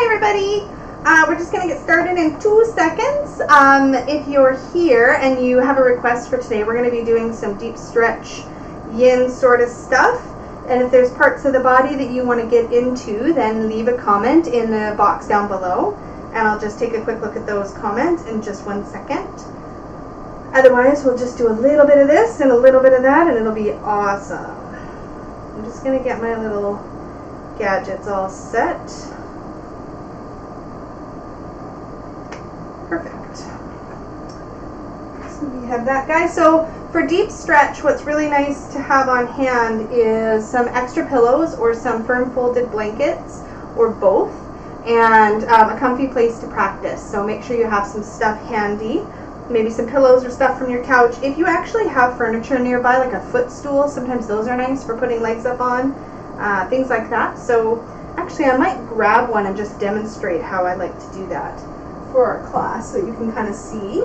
Hi everybody. We're just going to get started in 2 seconds. If you're here and you have a request for today, we're going to be doing some deep stretch yin sort of stuff. And if there's parts of the body that you want to get into, then leave a comment in the box down below. And I'll just take a quick look at those comments in just 1 second. Otherwise, we'll just do a little bit of this and a little bit of that, and it'll be awesome. I'm just going to get my little gadgets all set. Perfect. So we have that, guys. So for deep stretch, what's really nice to have on hand is some extra pillows or some firm folded blankets or both, and a comfy place to practice. So make sure you have some stuff handy, maybe some pillows or stuff from your couch. If you actually have furniture nearby, like a footstool, sometimes those are nice for putting legs up on, things like that. So actually I might grab one and just demonstrate how I like to do that for our class so you can kind of see.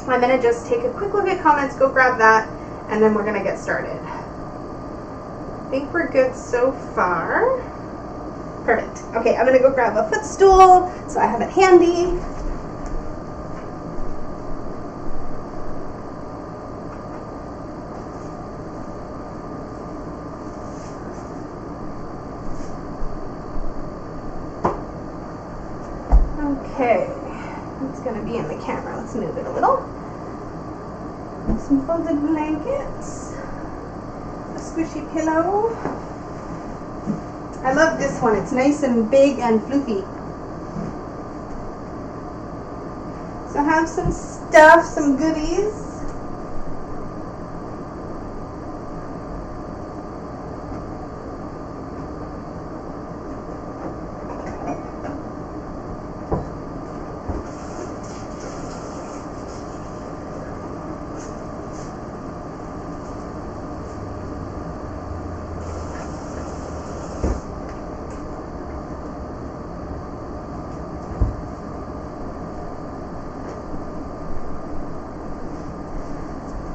I'm going to just take a quick look at comments, go grab that, and then we're going to get started. I think we're good so far. Perfect. Okay, I'm going to go grab a footstool so I have it handy. Okay, it's going to be in the camera. Let's move it a little. Some folded blankets, a squishy pillow. I love this one. It's nice and big and floofy. So have some stuff, some goodies.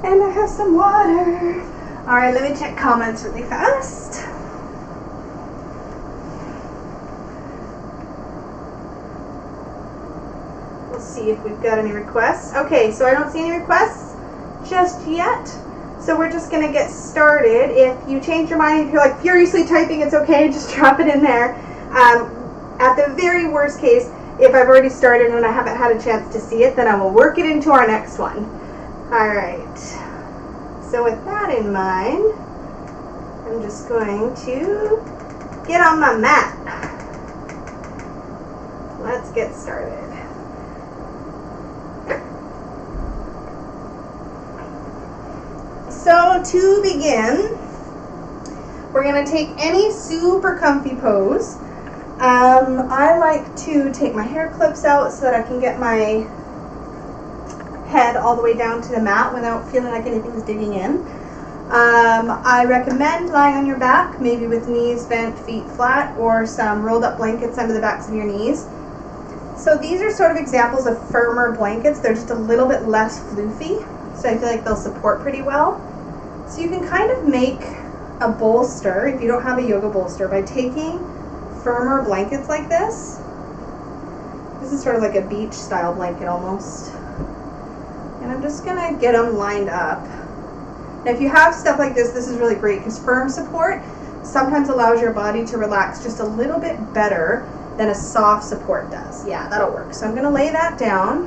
And I have some water. Alright, let me check comments really fast. We'll see if we've got any requests. Okay, so I don't see any requests just yet. So we're just going to get started. If you change your mind, if you're like furiously typing, it's okay, just drop it in there. At the very worst case, if I've already started and I haven't had a chance to see it, then I will work it into our next one. Alright, so with that in mind, I'm just going to get on my mat. Let's get started. So to begin, we're going to take any super comfy pose. I like to take my hair clips out so that I can get my head all the way down to the mat without feeling like anything's digging in. I recommend lying on your back, maybe with knees bent, feet flat, or some rolled up blankets under the backs of your knees. So these are sort of examples of firmer blankets. They're just a little bit less floofy, so I feel like they'll support pretty well. So you can kind of make a bolster, if you don't have a yoga bolster, by taking firmer blankets like this. This is sort of like a beach style blanket almost. And I'm just going to get them lined up. Now if you have stuff like this, this is really great because firm support sometimes allows your body to relax just a little bit better than a soft support does. Yeah, that'll work. So I'm going to lay that down.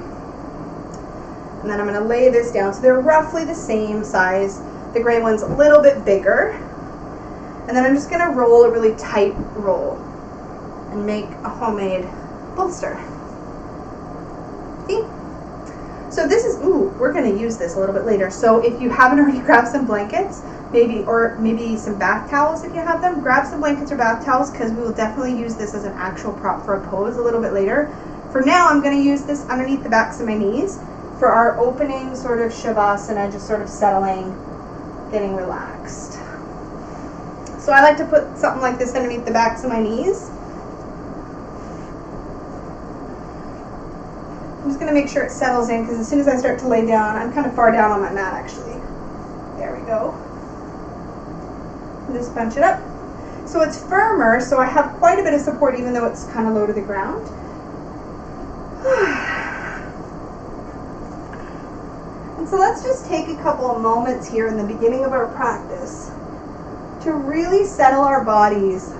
And then I'm going to lay this down. So they're roughly the same size. The gray one's a little bit bigger. And then I'm just going to roll a really tight roll and make a homemade bolster. See? So this is, we're going to use this a little bit later. So if you haven't already grabbed some blankets, maybe some bath towels if you have them, grab some blankets or bath towels because we will definitely use this as an actual prop for a pose a little bit later. For now, I'm going to use this underneath the backs of my knees for our opening sort of shavasana, just sort of settling, getting relaxed. So I like to put something like this underneath the backs of my knees. I'm just going to make sure it settles in because as soon as I start to lay down, I'm kind of far down on my mat actually. There we go. Just bunch it up. So it's firmer, so I have quite a bit of support even though it's kind of low to the ground. And so let's just take a couple of moments here in the beginning of our practice to really settle our bodies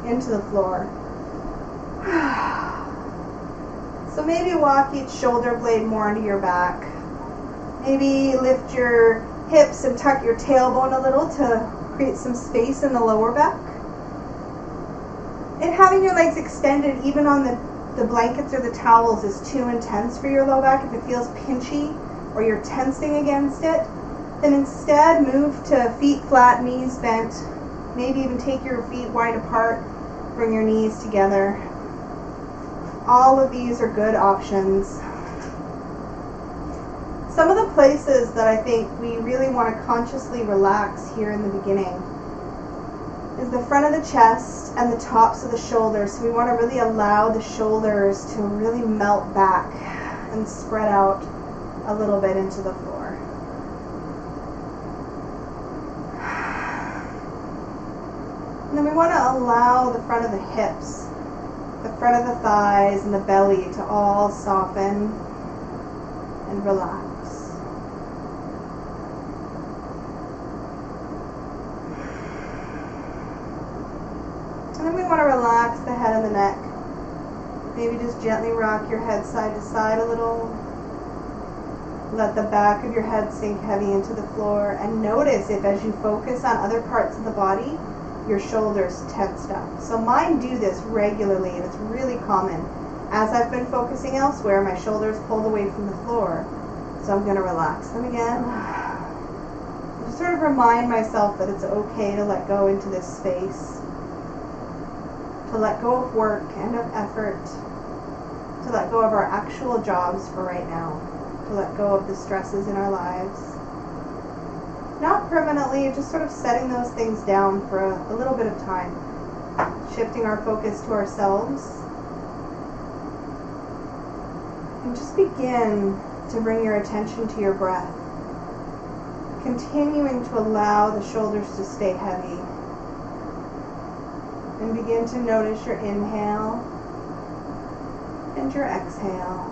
into the floor. So maybe walk each shoulder blade more into your back. Maybe lift your hips and tuck your tailbone a little to create some space in the lower back. And having your legs extended even on the blankets or the towels is too intense for your low back. If it feels pinchy or you're tensing against it, then instead move to feet flat, knees bent. Maybe even take your feet wide apart, bring your knees together. All of these are good options. Some of the places that I think we really want to consciously relax here in the beginning is the front of the chest and the tops of the shoulders. So we want to really allow the shoulders to really melt back and spread out a little bit into the floor. And then we want to allow the front of the hips, the front of the thighs, and the belly to all soften and relax. And then we want to relax the head and the neck. Maybe just gently rock your head side to side a little. Let the back of your head sink heavy into the floor. And notice if as you focus on other parts of the body, your shoulders tensed up. So mine do this regularly, and it's really common. As I've been focusing elsewhere, my shoulders pulled away from the floor. So I'm going to relax them again. Just sort of remind myself that it's okay to let go into this space. To let go of work and of effort. To let go of our actual jobs for right now. To let go of the stresses in our lives. Not permanently, just sort of setting those things down for a little bit of time. Shifting our focus to ourselves. And just begin to bring your attention to your breath. Continuing to allow the shoulders to stay heavy. And begin to notice your inhale and your exhale.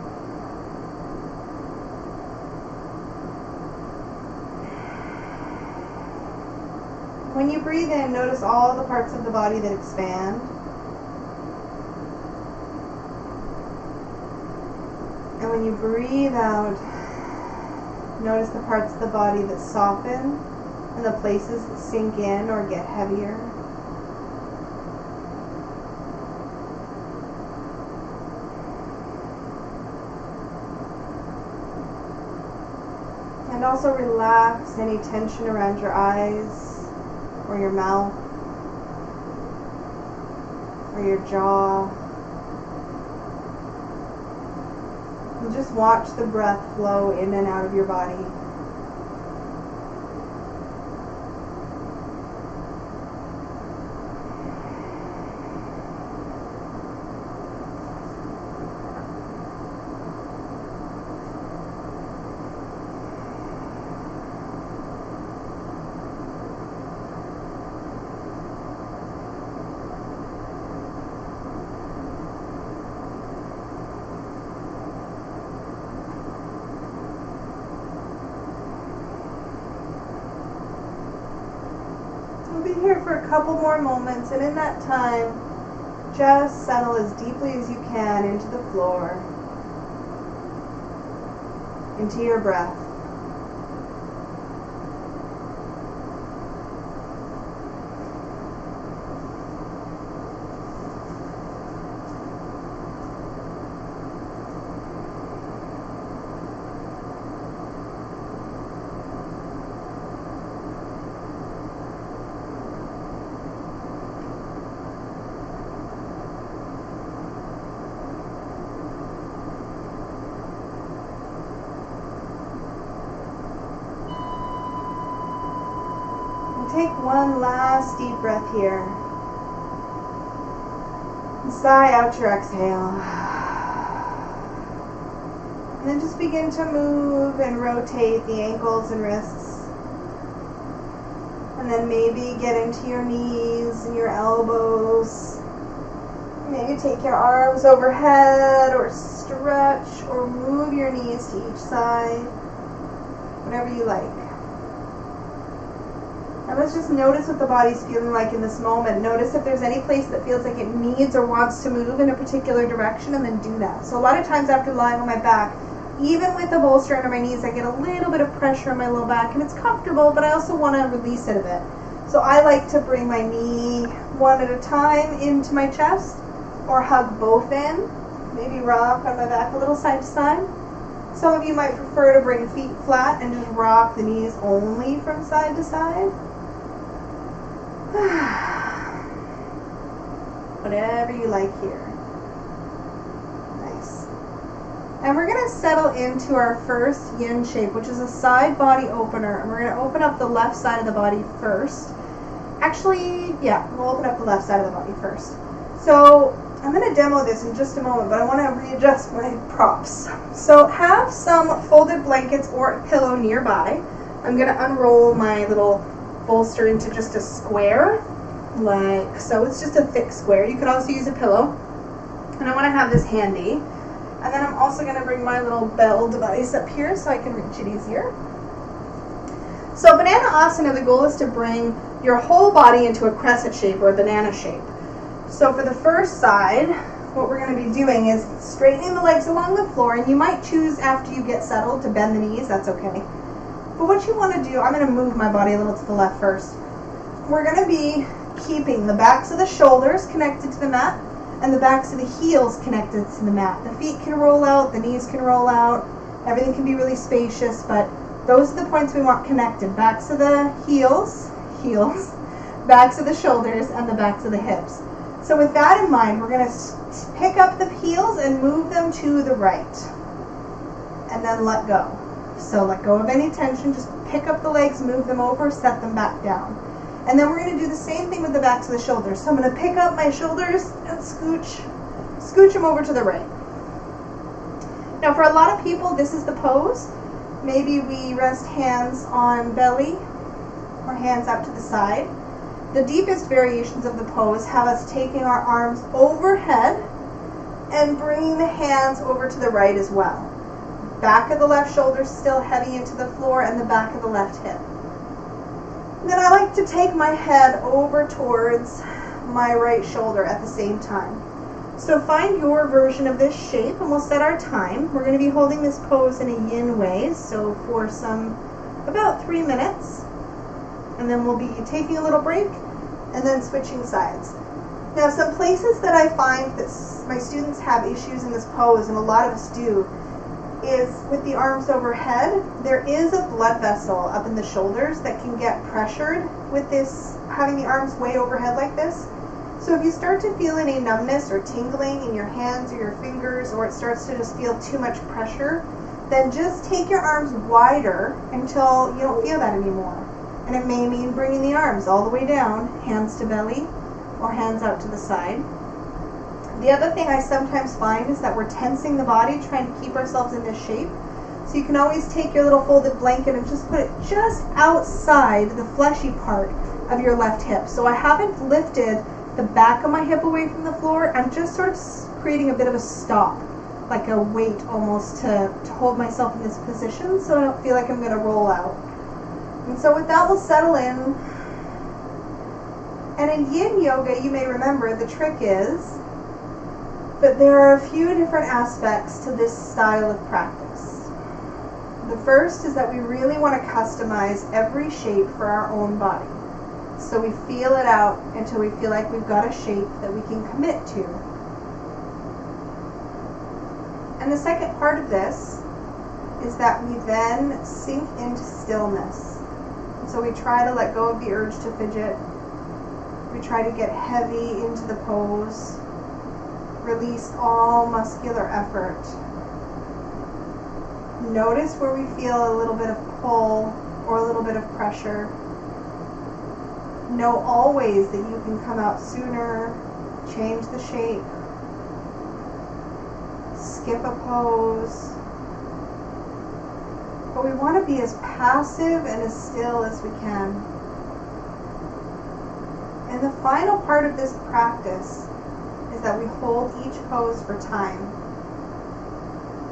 When you breathe in, notice all the parts of the body that expand. And when you breathe out, notice the parts of the body that soften and the places that sink in or get heavier. And also relax any tension around your eyes, or your mouth, or your jaw. And just watch the breath flow in and out of your body. We'll be here for a couple more moments, and in that time, just settle as deeply as you can into the floor, into your breath. Take one last deep breath here. And sigh out your exhale. And then just begin to move and rotate the ankles and wrists. And then maybe get into your knees and your elbows. maybe take your arms overhead or stretch or move your knees to each side, whatever you like. And let's just notice what the body's feeling like in this moment. Notice if there's any place that feels like it needs or wants to move in a particular direction, and then do that. So a lot of times after lying on my back, even with the bolster under my knees, I get a little bit of pressure on my low back, and it's comfortable, but I also want to release it a bit. So I like to bring my knee one at a time into my chest, or hug both in, maybe rock on my back a little side to side. Some of you might prefer to bring feet flat and just rock the knees only from side to side. Whatever you like here. Nice. And we're going to settle into our first yin shape, which is a side body opener. And we're going to open up the left side of the body first. Actually, yeah, we'll open up the left side of the body first. So I'm going to demo this in just a moment, but I want to readjust my props. So have some folded blankets or a pillow nearby. I'm going to unroll my little bolster into just a square, like so. It's just a thick square. You could also use a pillow. And I want to have this handy. And then I'm also going to bring my little bell device up here so I can reach it easier. So banana asana, the goal is to bring your whole body into a crescent shape or a banana shape. So for the first side, what we're going to be doing is straightening the legs along the floor, and you might choose after you get settled to bend the knees, that's okay. But what you want to do, I'm going to move my body a little to the left first. We're going to be keeping the backs of the shoulders connected to the mat and the backs of the heels connected to the mat. The feet can roll out, the knees can roll out, everything can be really spacious, but those are the points we want connected. Backs of the heels, backs of the shoulders, and the backs of the hips. So with that in mind, we're going to pick up the heels and move them to the right. And then let go. So let go of any tension, just pick up the legs, move them over, set them back down. And then we're going to do the same thing with the backs of the shoulders. So I'm going to pick up my shoulders and scooch them over to the right. Now for a lot of people, this is the pose. Maybe we rest hands on belly or hands out to the side. The deepest variations of the pose have us taking our arms overhead and bringing the hands over to the right as well. Back of the left shoulder still heavy into the floor, and the back of the left hip. And then I like to take my head over towards my right shoulder at the same time. So find your version of this shape, and we'll set our time. We're going to be holding this pose in a yin way, so for about 3 minutes. And then we'll be taking a little break and then switching sides. Now some places that I find that my students have issues in this pose, and a lot of us do, is with the arms overhead. There is a blood vessel up in the shoulders that can get pressured with this, having the arms way overhead like this. So if you start to feel any numbness or tingling in your hands or your fingers, or it starts to just feel too much pressure, then just take your arms wider until you don't feel that anymore. And it may mean bringing the arms all the way down, hands to belly or hands out to the side. The other thing I sometimes find is that we're tensing the body, trying to keep ourselves in this shape. So you can always take your little folded blanket and just put it just outside the fleshy part of your left hip. So I haven't lifted the back of my hip away from the floor. I'm just sort of creating a bit of a stop, like a weight almost to hold myself in this position so I don't feel like I'm going to roll out. And so with that, we'll settle in. And in yin yoga, you may remember the trick is, but there are a few different aspects to this style of practice. The first is that we really want to customize every shape for our own body. So we feel it out until we feel like we've got a shape that we can commit to. And the second part of this is that we then sink into stillness. So we try to let go of the urge to fidget. We try to get heavy into the pose. Release all muscular effort. Notice where we feel a little bit of pull or a little bit of pressure. Know always that you can come out sooner, change the shape, skip a pose. But we want to be as passive and as still as we can. And the final part of this practice is that we hold each pose for time.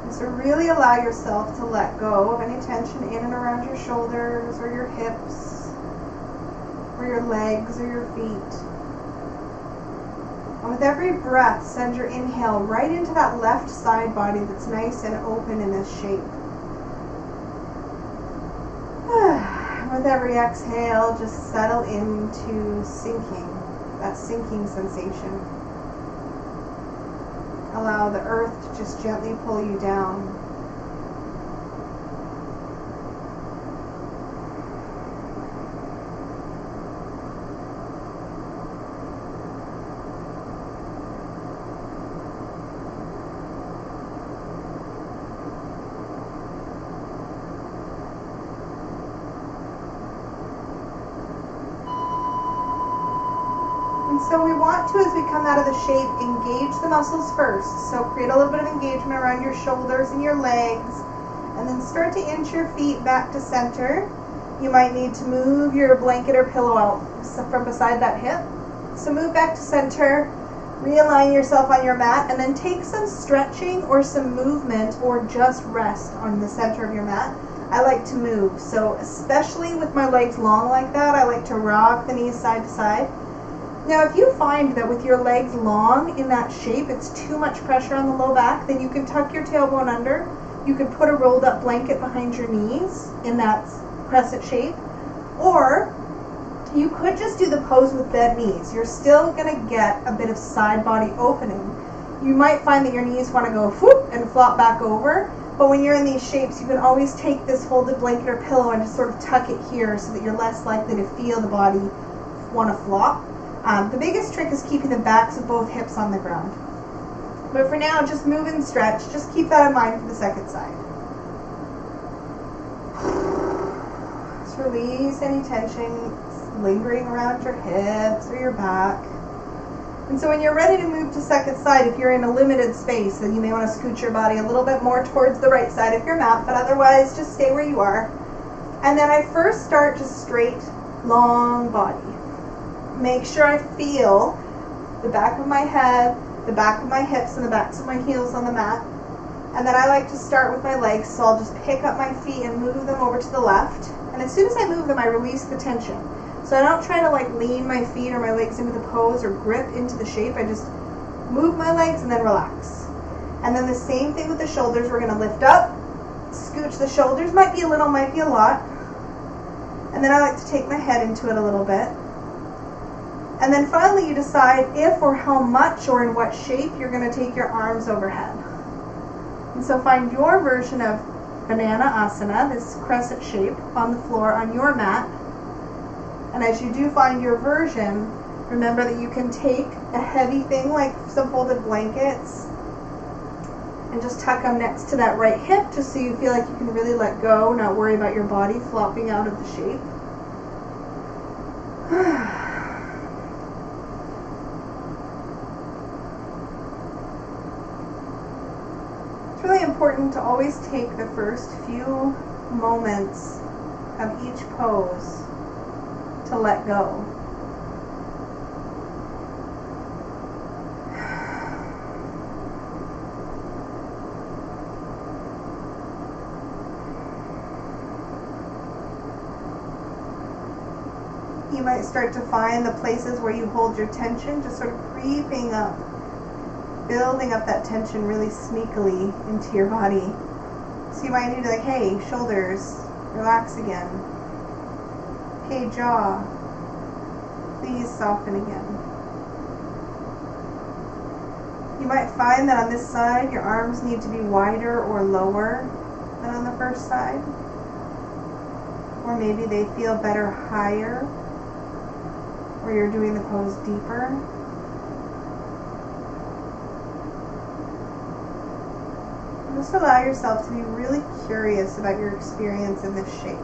And so really allow yourself to let go of any tension in and around your shoulders or your hips or your legs or your feet. And with every breath, send your inhale right into that left side body that's nice and open in this shape. With every exhale, just settle into sinking, that sinking sensation. Allow the earth to just gently pull you down. So we want to, as we come out of the shape, engage the muscles first. So create a little bit of engagement around your shoulders and your legs, and then start to inch your feet back to center. You might need to move your blanket or pillow out from beside that hip. So move back to center, realign yourself on your mat, and then take some stretching or some movement or just rest on the center of your mat. I like to move, so especially with my legs long like that, I like to rock the knees side to side. Now, if you find that with your legs long in that shape, it's too much pressure on the low back, then you can tuck your tailbone under. You can put a rolled up blanket behind your knees in that crescent shape. Or you could just do the pose with bent knees. You're still going to get a bit of side body opening. You might find that your knees want to go whoop and flop back over. But when you're in these shapes, you can always take this folded blanket or pillow and just sort of tuck it here so that you're less likely to feel the body want to flop. The biggest trick is keeping the backs of both hips on the ground. But for now, just move and stretch. Just keep that in mind for the second side. Just release any tension lingering around your hips or your back. And so when you're ready to move to second side, if you're in a limited space, then you may want to scoot your body a little bit more towards the right side of your mat, but otherwise just stay where you are. And then I first start just straight, long body. Make sure I feel the back of my head, the back of my hips, and the backs of my heels on the mat. And then I like to start with my legs, so I'll just pick up my feet and move them over to the left. And as soon as I move them, I release the tension. So I don't try to like lean my feet or my legs into the pose or grip into the shape. I just move my legs and then relax. And then the same thing with the shoulders. We're going to lift up, scooch the shoulders. Might be a little, might be a lot. And then I like to take my head into it a little bit. And then finally you decide if or how much or in what shape you're going to take your arms overhead. And so find your version of banana asana, this crescent shape on the floor on your mat. And as you do find your version, remember that you can take a heavy thing like some folded blankets and just tuck them next to that right hip just so you feel like you can really let go, not worry about your body flopping out of the shape. It's really important to always take the first few moments of each pose to let go. You might start to find the places where you hold your tension just sort of creeping up, building up that tension really sneakily into your body. So you might need to like, hey, shoulders, relax again. Hey, jaw, please soften again. You might find that on this side, your arms need to be wider or lower than on the first side. Or maybe they feel better higher, or you're doing the pose deeper. Just allow yourself to be really curious about your experience in this shape.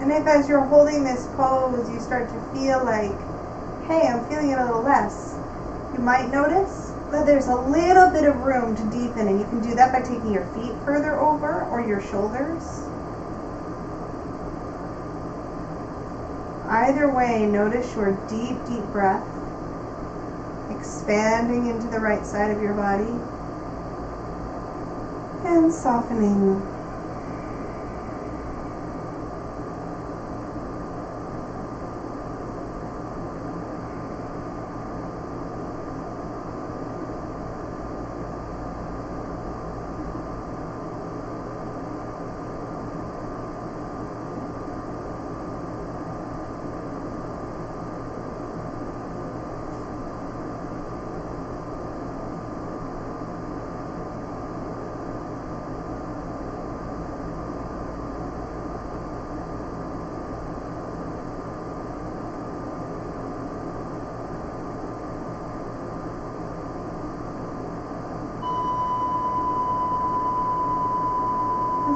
And if as you're holding this pose, you start to feel like, hey, I'm feeling it a little less, you might notice that there's a little bit of room to deepen, and you can do that by taking your feet further over or your shoulders. Either way, notice your deep, deep breath, expanding into the right side of your body, and softening.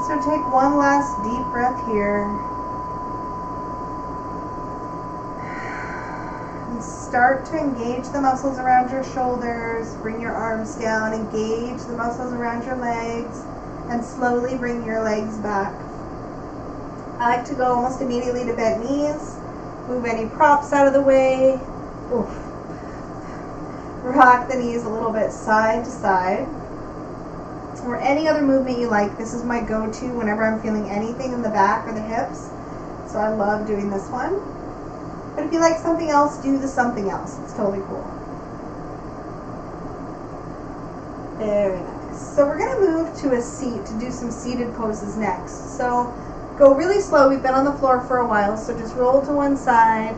So take one last deep breath here. And start to engage the muscles around your shoulders. Bring your arms down. Engage the muscles around your legs. And slowly bring your legs back. I like to go almost immediately to bent knees. Move any props out of the way. Oof. Rock the knees a little bit side to side. Or any other movement you like. This is my go-to whenever I'm feeling anything in the back or the hips. So I love doing this one. But if you like something else, do the something else. It's totally cool. Very nice. So we're going to move to a seat to do some seated poses next. So go really slow. We've been on the floor for a while. So just roll to one side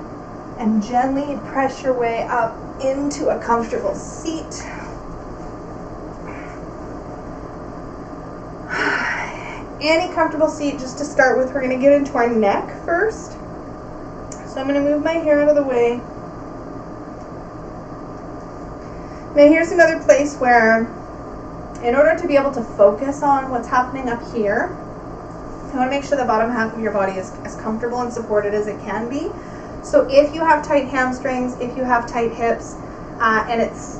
and gently press your way up into a comfortable seat. Any comfortable seat. Just to start with, we're going to get into our neck first. So I'm going to move my hair out of the way. Now here's another place where, in order to be able to focus on what's happening up here, you want to make sure the bottom half of your body is as comfortable and supported as it can be. So if you have tight hamstrings, if you have tight hips, and it's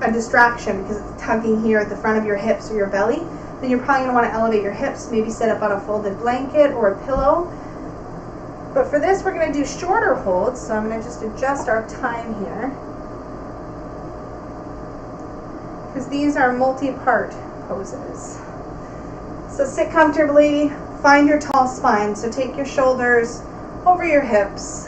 a distraction because it's tugging here at the front of your hips or your belly, then you're probably going to want to elevate your hips, maybe sit up on a folded blanket or a pillow. But for this, we're going to do shorter holds, so I'm going to just adjust our time here. Because these are multi-part poses. So sit comfortably, find your tall spine. So take your shoulders over your hips.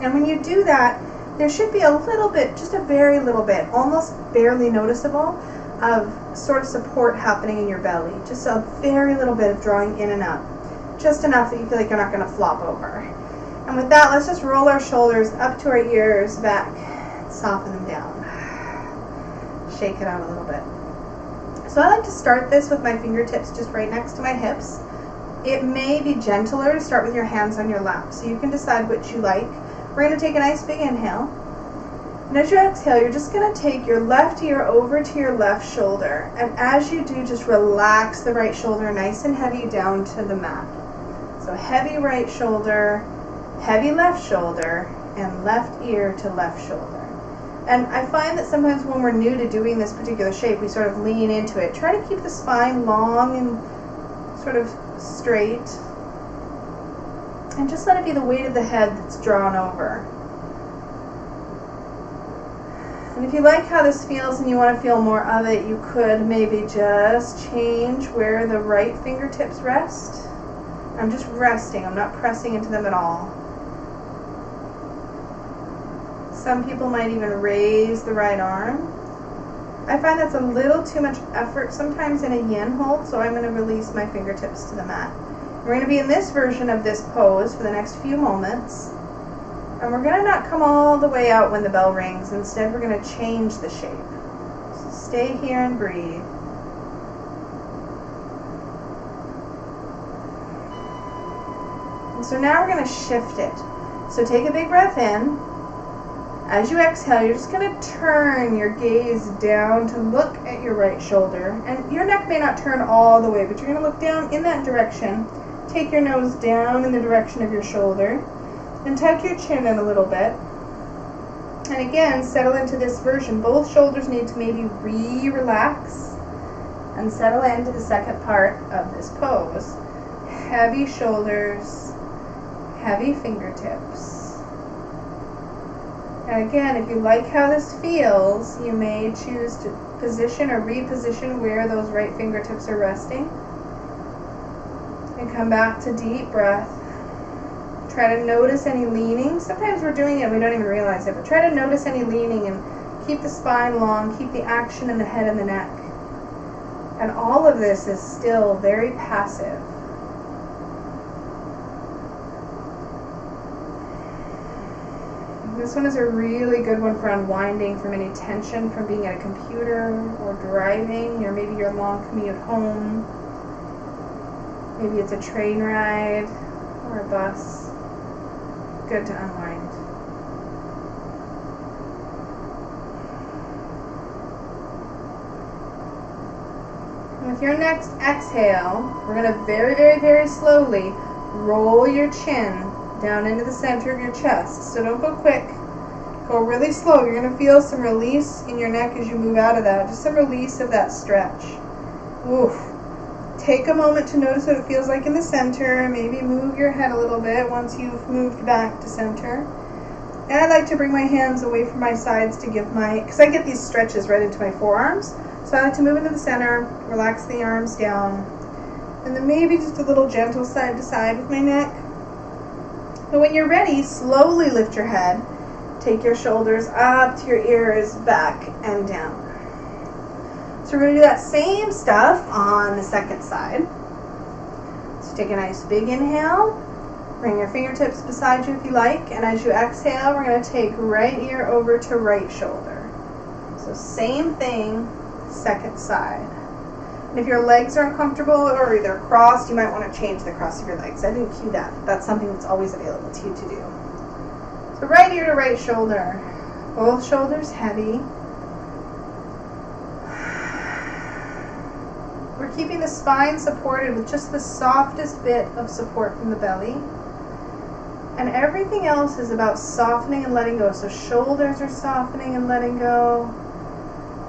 And when you do that, there should be a little bit, just a very little bit, almost barely noticeable, of sort of support happening in your belly. Just a very little bit of drawing in and up. Just enough that you feel like you're not going to flop over. And with that, let's just roll our shoulders up to our ears, back, and soften them down. Shake it out a little bit. So I like to start this with my fingertips just right next to my hips. It may be gentler to start with your hands on your lap, so you can decide which you like. We're going to take a nice big inhale. And as you exhale, you're just going to take your left ear over to your left shoulder. And as you do, just relax the right shoulder nice and heavy down to the mat. So heavy right shoulder, heavy left shoulder, and left ear to left shoulder. And I find that sometimes when we're new to doing this particular shape, we sort of lean into it. Try to keep the spine long and sort of straight. And just let it be the weight of the head that's drawn over. And if you like how this feels and you want to feel more of it, you could maybe just change where the right fingertips rest. I'm just resting. I'm not pressing into them at all. Some people might even raise the right arm. I find that's a little too much effort sometimes in a yin hold, so I'm going to release my fingertips to the mat. We're going to be in this version of this pose for the next few moments. And we're going to not come all the way out when the bell rings. Instead, we're going to change the shape. So stay here and breathe. And so now we're going to shift it. So take a big breath in. As you exhale, you're just going to turn your gaze down to look at your right shoulder. And your neck may not turn all the way, but you're going to look down in that direction. Take your nose down in the direction of your shoulder and tuck your chin in a little bit. And again, settle into this version. Both shoulders need to maybe relax and settle into the second part of this pose. Heavy shoulders, heavy fingertips. And again, if you like how this feels, you may choose to position or reposition where those right fingertips are resting. And come back to deep breath. Try to notice any leaning. Sometimes we're doing it and we don't even realize it, but try to notice any leaning and keep the spine long, keep the action in the head and the neck. And all of this is still very passive. This one is a really good one for unwinding from any tension from being at a computer or driving, or maybe your long commute home. Maybe it's a train ride or a bus. Good to unwind. And with your next exhale, we're going to very, very, very slowly roll your chin down into the center of your chest. So don't go quick. Go really slow. You're going to feel some release in your neck as you move out of that. Just some release of that stretch. Oof. Take a moment to notice what it feels like in the center. Maybe move your head a little bit once you've moved back to center. And I like to bring my hands away from my sides to give because I get these stretches right into my forearms. So I like to move into the center, relax the arms down, and then maybe just a little gentle side to side with my neck. And when you're ready, slowly lift your head. Take your shoulders up to your ears, back and down. So we're going to do that same stuff on the second side. So take a nice big inhale. Bring your fingertips beside you if you like. And as you exhale, we're going to take right ear over to right shoulder. So same thing, second side. And if your legs are uncomfortable or they're crossed, you might want to change the cross of your legs. I didn't cue that. That's something that's always available to you to do. So right ear to right shoulder. Both shoulders heavy. We're keeping the spine supported with just the softest bit of support from the belly. And everything else is about softening and letting go. So shoulders are softening and letting go.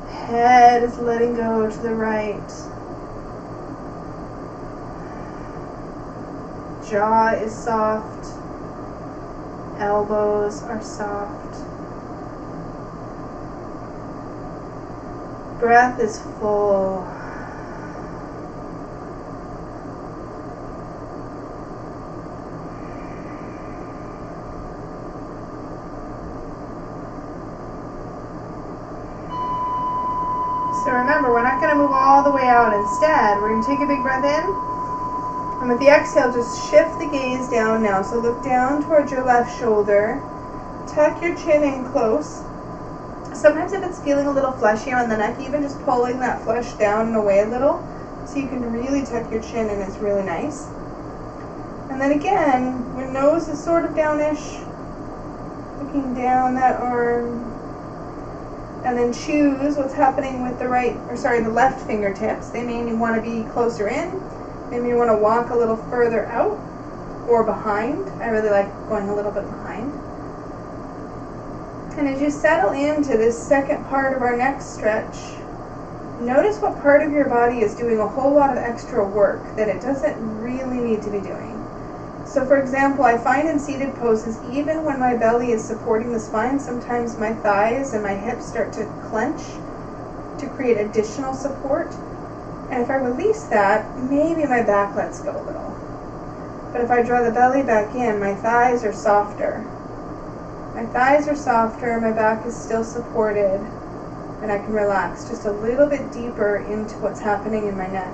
Head is letting go to the right. Jaw is soft. Elbows are soft. Breath is full. So remember, we're not going to move all the way out. Instead, we're going to take a big breath in. And with the exhale, just shift the gaze down now. So look down towards your left shoulder. Tuck your chin in close. Sometimes if it's feeling a little fleshy on the neck, even just pulling that flesh down and away a little, so you can really tuck your chin in is really nice. And then again, your nose is sort of downish. Looking down that arm. And then choose what's happening with the the left fingertips. They may want to be closer in. Maybe you want to walk a little further out or behind. I really like going a little bit behind. And as you settle into this second part of our next stretch, notice what part of your body is doing a whole lot of extra work that it doesn't really need to be doing. So for example, I find in seated poses, even when my belly is supporting the spine, sometimes my thighs and my hips start to clench to create additional support. And if I release that, maybe my back lets go a little. But if I draw the belly back in, my thighs are softer. My thighs are softer, my back is still supported, and I can relax just a little bit deeper into what's happening in my neck.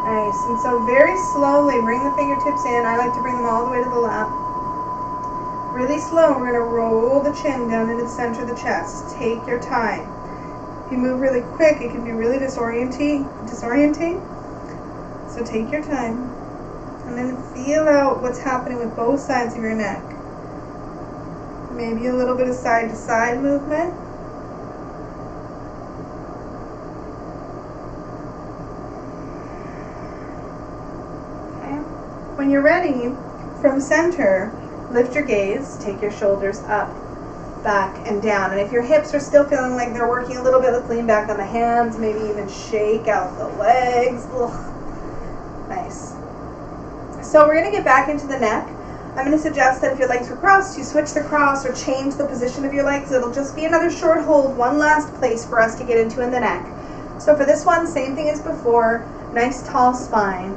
Nice, and so very slowly bring the fingertips in. I like to bring them all the way to the lap. Really slow, we're going to roll the chin down into the center of the chest. Take your time. If you move really quick, it can be really disorienting. So take your time. And then feel out what's happening with both sides of your neck. Maybe a little bit of side to side movement. Okay. When you're ready, from center, lift your gaze, take your shoulders up, back, and down. And if your hips are still feeling like they're working a little bit, let's lean back on the hands, maybe even shake out the legs. Ugh. Nice. So we're going to get back into the neck. I'm going to suggest that if your legs were crossed, you switch the cross or change the position of your legs. It'll just be another short hold, one last place for us to get into in the neck. So for this one, same thing as before, nice tall spine.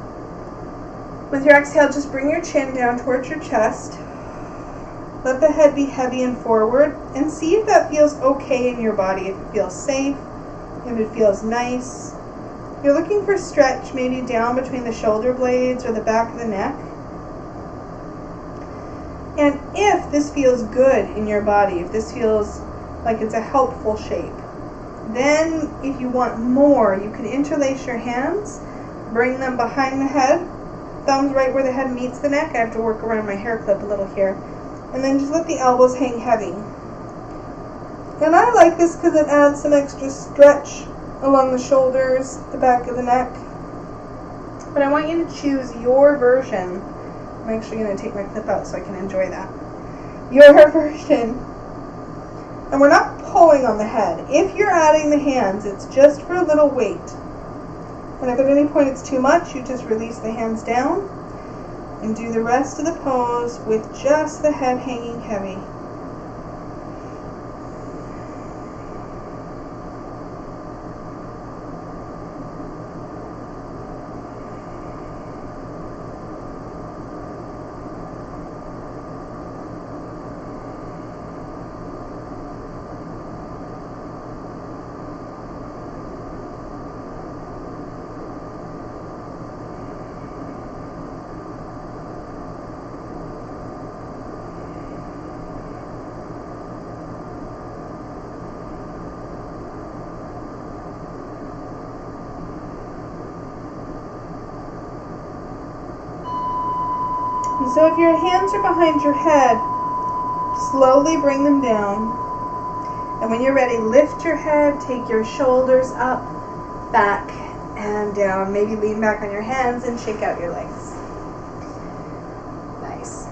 With your exhale, just bring your chin down towards your chest. Let the head be heavy and forward, and see if that feels okay in your body, if it feels safe, if it feels nice. You're looking for stretch, maybe down between the shoulder blades or the back of the neck. And if this feels good in your body, if this feels like it's a helpful shape, then if you want more, you can interlace your hands, bring them behind the head, thumbs right where the head meets the neck. I have to work around my hair clip a little here. And then just let the elbows hang heavy. And I like this because it adds some extra stretch along the shoulders, the back of the neck. But I want you to choose your version. I'm actually going to take my clip out so I can enjoy that. Your version. And we're not pulling on the head. If you're adding the hands, it's just for a little weight. And if at any point it's too much, you just release the hands down and do the rest of the pose with just the head hanging heavy. And so if your hands are behind your head, slowly bring them down. And when you're ready, lift your head, take your shoulders up, back, and down. Maybe lean back on your hands and shake out your legs. Nice.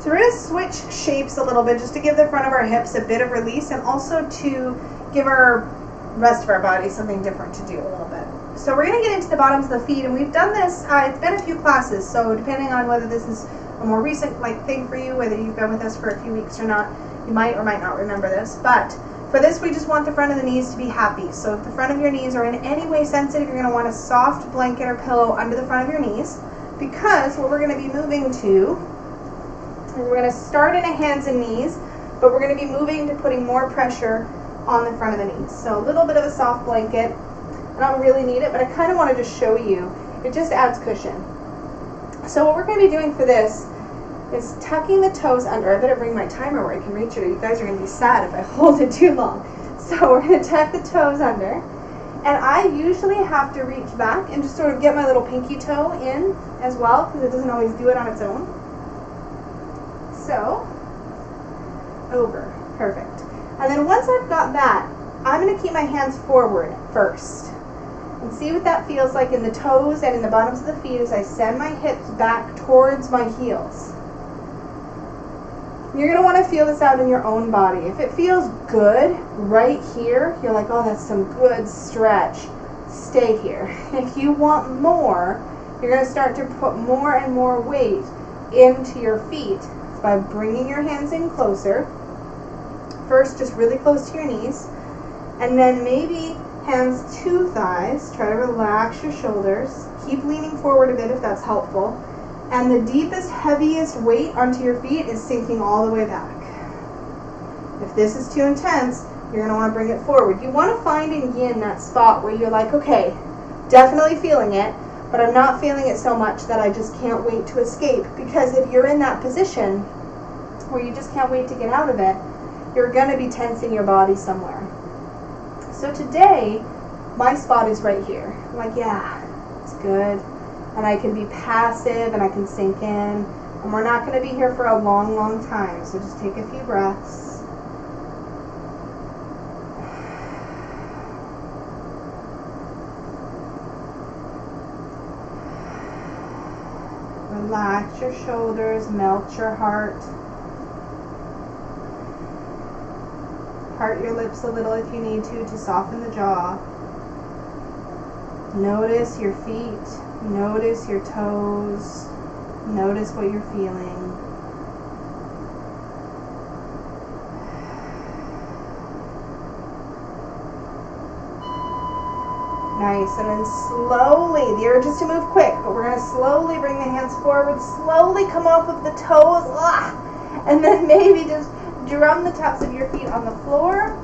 So we're going to switch shapes a little bit just to give the front of our hips a bit of release and also to give our rest of our body something different to do a little bit. So we're going to get into the bottoms of the feet, and we've done this, it's been a few classes, so depending on whether this is a more recent thing for you, whether you've been with us for a few weeks or not, you might or might not remember this. But for this, we just want the front of the knees to be happy. So if the front of your knees are in any way sensitive, you're going to want a soft blanket or pillow under the front of your knees, because what we're going to be moving to, we're going to start in a hands and knees, but we're going to be moving to putting more pressure on the front of the knees. So a little bit of a soft blanket. I don't really need it, but I kind of wanted to show you. It just adds cushion. So what we're going to be doing for this is tucking the toes under. I better bring my timer where I can reach it, or you guys are going to be sad if I hold it too long. So we're going to tuck the toes under. And I usually have to reach back and just sort of get my little pinky toe in as well, because it doesn't always do it on its own. So, over. Perfect. And then once I've got that, I'm going to keep my hands forward first. And see what that feels like in the toes and in the bottoms of the feet as I send my hips back towards my heels. You're going to want to feel this out in your own body. If it feels good right here, you're like, oh, that's some good stretch. Stay here. If you want more, you're going to start to put more and more weight into your feet by bringing your hands in closer. First, just really close to your knees. And then maybe hands to thighs. Try to relax your shoulders. Keep leaning forward a bit if that's helpful. And the deepest, heaviest weight onto your feet is sinking all the way back. If this is too intense, you're going to want to bring it forward. You want to find in yin that spot where you're like, okay, definitely feeling it, but I'm not feeling it so much that I just can't wait to escape. Because if you're in that position where you just can't wait to get out of it, you're going to be tensing your body somewhere. So today, my spot is right here. I'm like, yeah, it's good. and I can be passive and I can sink in. And we're not going to be here for a long, long time, so just take a few breaths. Relax your shoulders, melt your heart. Part your lips a little if you need to soften the jaw. Notice your feet, notice your toes, notice what you're feeling. Nice, and then slowly, the urge is to move quick, but we're going to slowly bring the hands forward, slowly come off of the toes, and then maybe just drum the tops of your feet on the floor.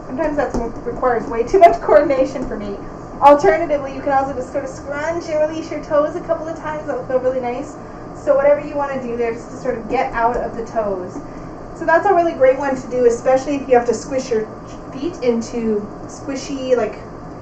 Sometimes that requires way too much coordination for me. Alternatively, you can also just sort of scrunch and release your toes a couple of times. That'll feel really nice. So whatever you want to do there, just to sort of get out of the toes. So that's a really great one to do, especially if you have to squish your feet into squishy like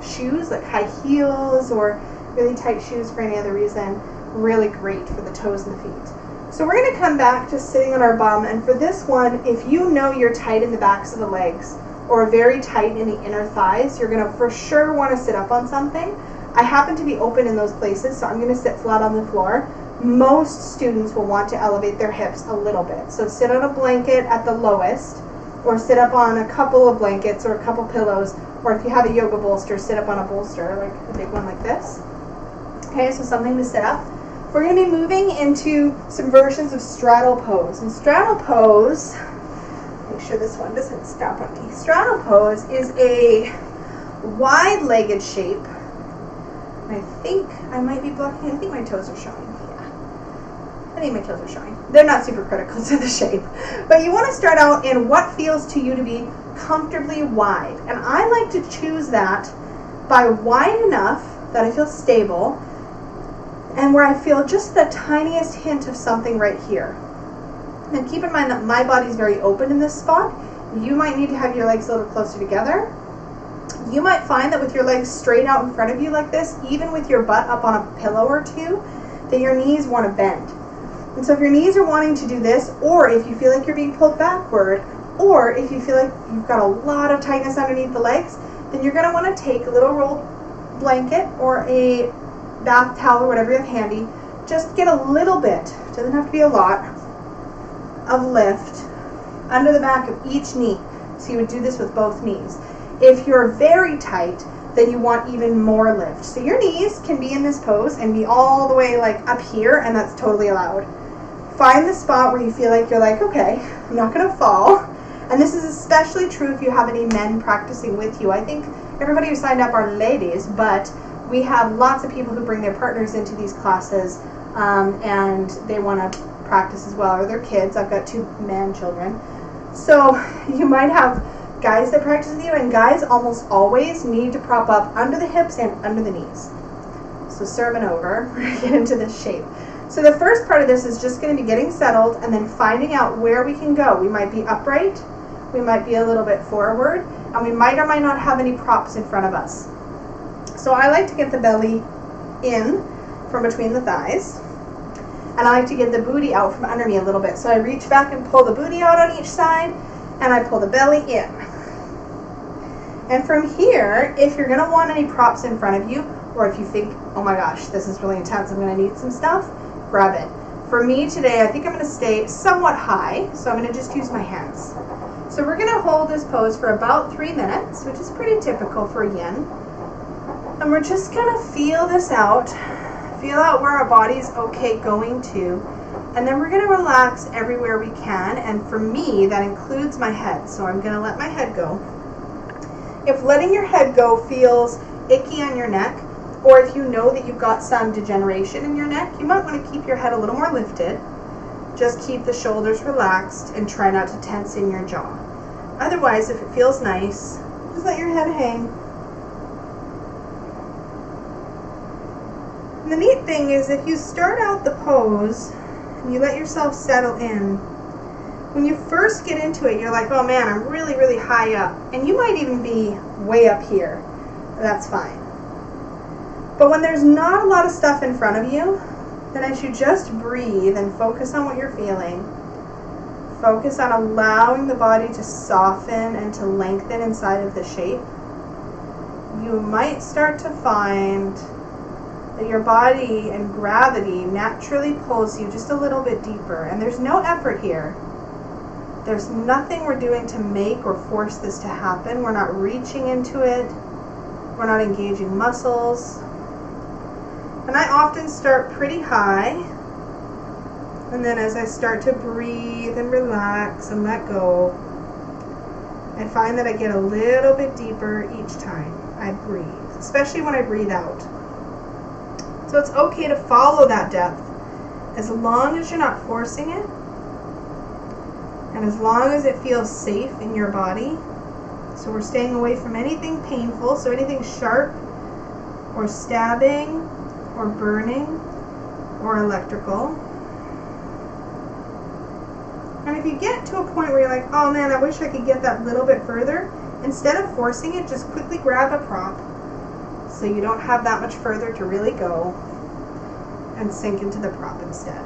shoes, like high heels or really tight shoes for any other reason. Really great for the toes and the feet. So we're going to come back to sitting on our bum, and for this one, if you know you're tight in the backs of the legs or very tight in the inner thighs, you're going to for sure want to sit up on something. I happen to be open in those places, so I'm going to sit flat on the floor. Most students will want to elevate their hips a little bit. So sit on a blanket at the lowest, or sit up on a couple of blankets or a couple pillows, or if you have a yoga bolster, sit up on a bolster, like a big one like this. Okay, so something to sit up. We're going to be moving into some versions of straddle pose. And straddle pose, make sure this one doesn't stop on me. Straddle pose is a wide-legged shape. I think I might be blocking. I think my toes are showing. Yeah, I think my toes are showing. They're not super critical to the shape. But you want to start out in what feels to you to be comfortably wide. And I like to choose that by wide enough that I feel stable, and where I feel just the tiniest hint of something right here. And keep in mind that my body's very open in this spot. You might need to have your legs a little closer together. You might find that with your legs straight out in front of you like this, even with your butt up on a pillow or two, that your knees want to bend. And so if your knees are wanting to do this, or if you feel like you're being pulled backward, or if you feel like you've got a lot of tightness underneath the legs, then you're going to want to take a little rolled blanket or a bath towel or whatever you have handy. Just get a little bit, doesn't have to be a lot, of lift under the back of each knee. So you would do this with both knees. If you're very tight, then you want even more lift. So your knees can be in this pose and be all the way like up here, and that's totally allowed. Find the spot where you feel like you're like, okay, I'm not going to fall. And this is especially true if you have any men practicing with you. I think everybody who signed up are ladies, but we have lots of people who bring their partners into these classes, and they want to practice as well, or their kids. I've got 2 man children. So you might have guys that practice with you, and guys almost always need to prop up under the hips and under the knees. So serve and over, we're going to get into this shape. So the first part of this is just going to be getting settled and then finding out where we can go. We might be upright, we might be a little bit forward, and we might or might not have any props in front of us. So I like to get the belly in from between the thighs, and I like to get the booty out from under me a little bit. So I reach back and pull the booty out on each side, and I pull the belly in. And from here, if you're going to want any props in front of you, or if you think, oh my gosh, this is really intense, I'm going to need some stuff, grab it. For me today, I think I'm going to stay somewhat high, so I'm going to just use my hands. So we're going to hold this pose for about 3 minutes, which is pretty typical for yin. And we're just going to feel this out, feel out where our body's okay going to, and then we're going to relax everywhere we can. And for me, that includes my head, so I'm going to let my head go. If letting your head go feels icky on your neck, or if you know that you've got some degeneration in your neck, you might want to keep your head a little more lifted. Just keep the shoulders relaxed and try not to tense in your jaw. Otherwise, if it feels nice, just let your head hang. And the neat thing is, if you start out the pose and you let yourself settle in, when you first get into it, you're like, oh man, I'm really, really high up. And you might even be way up here. That's fine. But when there's not a lot of stuff in front of you, then as you just breathe and focus on what you're feeling, focus on allowing the body to soften and to lengthen inside of the shape, you might start to find that your body and gravity naturally pulls you just a little bit deeper. And there's no effort here. There's nothing we're doing to make or force this to happen. We're not reaching into it. We're not engaging muscles. And I often start pretty high, and then as I start to breathe and relax and let go, I find that I get a little bit deeper each time I breathe, especially when I breathe out. So it's okay to follow that depth as long as you're not forcing it, and as long as it feels safe in your body. So we're staying away from anything painful, so anything sharp or stabbing or burning or electrical. And if you get to a point where you're like, oh man, I wish I could get that little bit further, instead of forcing it, just quickly grab a prop so you don't have that much further to really go, and sink into the prop instead.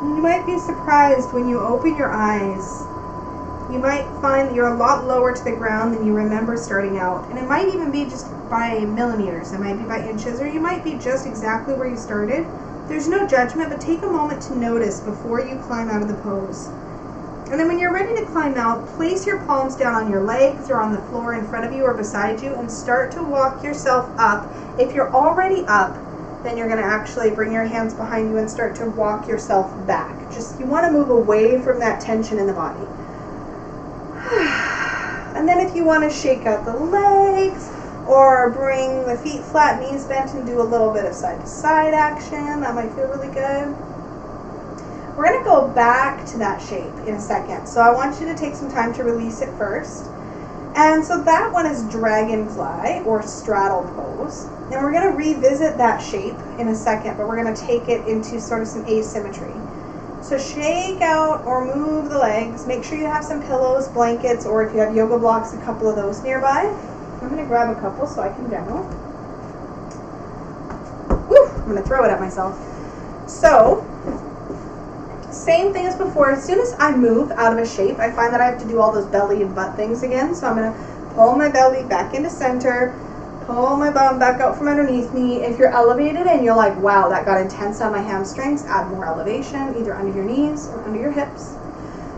You might be surprised when you open your eyes. You might find that you're a lot lower to the ground than you remember starting out. And it might even be just by millimeters. It might be by inches, or you might be just exactly where you started. There's no judgment, but take a moment to notice before you climb out of the pose. And then when you're ready to climb out, place your palms down on your legs or on the floor in front of you or beside you, and start to walk yourself up. If you're already up, then you're going to actually bring your hands behind you and start to walk yourself back. You want to move away from that tension in the body. And then if you want to shake out the legs, or bring the feet flat, knees bent, and do a little bit of side-to-side action, that might feel really good. We're going to go back to that shape in a second. So I want you to take some time to release it first. And so that one is dragonfly or straddle pose. And we're going to revisit that shape in a second, but we're going to take it into sort of some asymmetry. So shake out or move the legs. Make sure you have some pillows, blankets, or if you have yoga blocks, a couple of those nearby. I'm going to grab a couple so I can demo. Woo, I'm going to throw it at myself. So, same thing as before. As soon as I move out of a shape, I find that I have to do all those belly and butt things again. So I'm going to pull my belly back into center, pull my bum back out from underneath me. If you're elevated and you're like, wow, that got intense on my hamstrings, add more elevation, either under your knees or under your hips.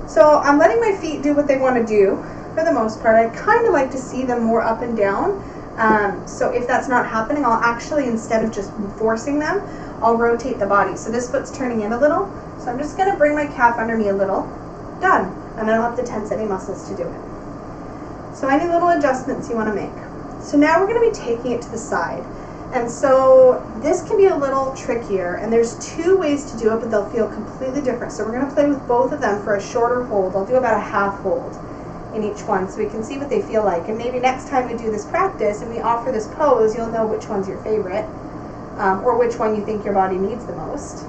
So I'm letting my feet do what they want to do for the most part. I kind of like to see them more up and down. So if that's not happening, I'll actually, instead of just forcing them, I'll rotate the body. So this foot's turning in a little. So I'm just going to bring my calf under me a little. Done. And I don't have to tense any muscles to do it. So any little adjustments you want to make. So now we're going to be taking it to the side. And so this can be a little trickier, and there's two ways to do it, but they'll feel completely different. So we're going to play with both of them for a shorter hold. I'll do about a half hold in each one so we can see what they feel like. And maybe next time we do this practice and we offer this pose, you'll know which one's your favorite, or which one you think your body needs the most.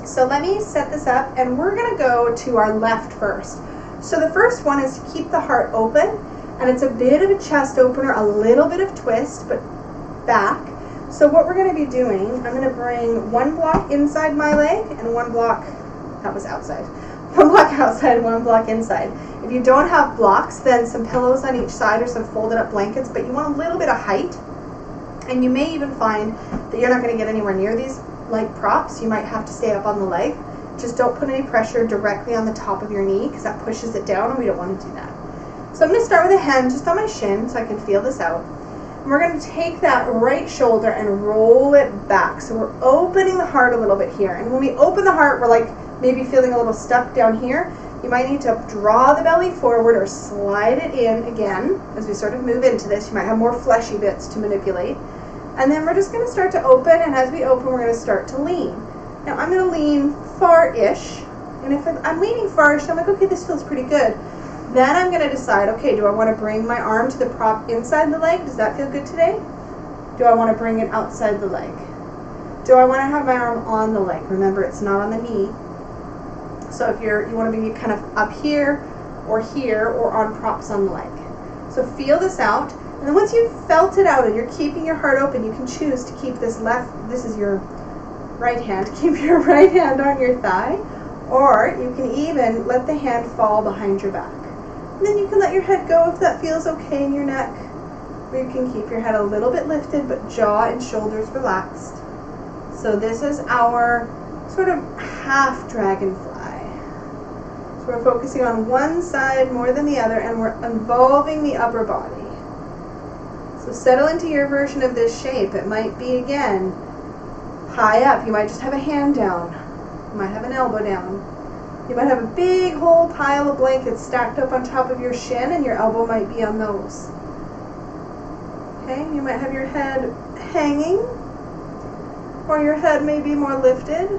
So let me set this up, and we're going to go to our left first. So the first one is to keep the heart open, and it's a bit of a chest opener, a little bit of twist, but back. So what we're going to be doing, I'm going to bring one block inside my leg and one block, that was outside, one block outside, one block inside. If you don't have blocks, then some pillows on each side or some folded up blankets, but you want a little bit of height, and you may even find that you're not going to get anywhere near these like props, you might have to stay up on the leg. Just don't put any pressure directly on the top of your knee because that pushes it down and we don't want to do that. So I'm going to start with a hand just on my shin so I can feel this out. And we're going to take that right shoulder and roll it back. So we're opening the heart a little bit here. And when we open the heart, we're like maybe feeling a little stuck down here. You might need to draw the belly forward or slide it in again as we sort of move into this. You might have more fleshy bits to manipulate. And then we're just going to start to open, and as we open, we're going to start to lean. Now I'm going to lean far-ish, and if I'm leaning far-ish, I'm like, okay, this feels pretty good. Then I'm going to decide, okay, do I want to bring my arm to the prop inside the leg? Does that feel good today? Do I want to bring it outside the leg? Do I want to have my arm on the leg? Remember, it's not on the knee. So if you want to be kind of up here or on props on the leg. So feel this out. And then once you've felt it out and you're keeping your heart open, you can choose to keep this is your right hand, keep your right hand on your thigh, or you can even let the hand fall behind your back. And then you can let your head go if that feels okay in your neck, or you can keep your head a little bit lifted but jaw and shoulders relaxed. So this is our sort of half dragonfly. So we're focusing on one side more than the other, and we're involving the upper body. So settle into your version of this shape. It might be, again, high up. You might just have a hand down. You might have an elbow down. You might have a big whole pile of blankets stacked up on top of your shin, and your elbow might be on those. Okay, you might have your head hanging, or your head may be more lifted.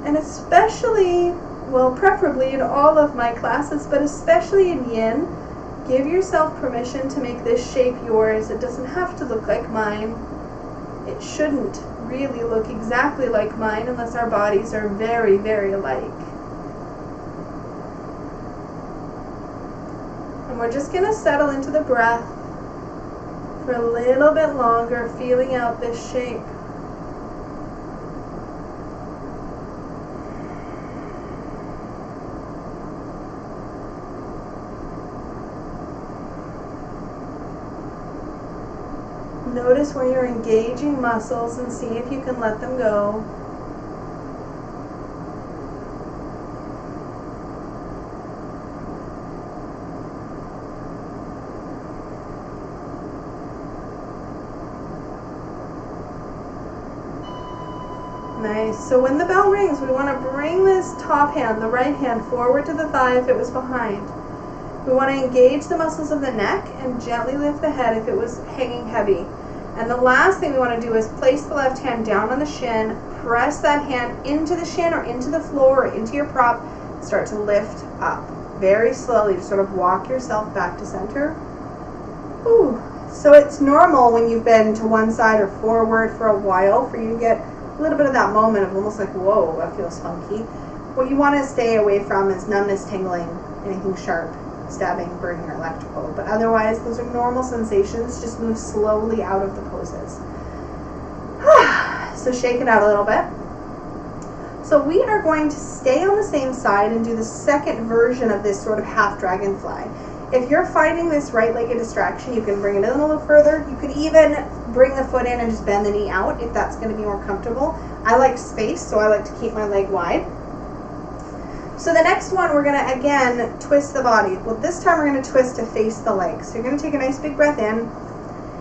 And especially, well, preferably in all of my classes, but especially in yin, give yourself permission to make this shape yours. It doesn't have to look like mine. It shouldn't really look exactly like mine unless our bodies are very, very alike. And we're just going to settle into the breath for a little bit longer, feeling out this shape. Notice where you're engaging muscles and see if you can let them go. Nice. So when the bell rings, we want to bring this top hand, the right hand, forward to the thigh if it was behind. We want to engage the muscles of the neck and gently lift the head if it was hanging heavy. And the last thing we want to do is place the left hand down on the shin, press that hand into the shin or into the floor or into your prop, start to lift up. Very slowly, just sort of walk yourself back to center. Ooh. So it's normal when you've been to one side or forward for a while for you to get a little bit of that moment of almost like, whoa, that feels funky. What you want to stay away from is numbness, tingling, anything sharp, stabbing, burning, or electrical. But otherwise, those are normal sensations. Just move slowly out of the poses. So shake it out a little bit. So we are going to stay on the same side and do the second version of this sort of half dragonfly. If you're finding this right leg a distraction, you can bring it in a little further. You could even bring the foot in and just bend the knee out if that's going to be more comfortable. I like space, so I like to keep my leg wide. So the next one, we're going to, again, twist the body. Well, this time we're going to twist to face the leg. So you're going to take a nice big breath in.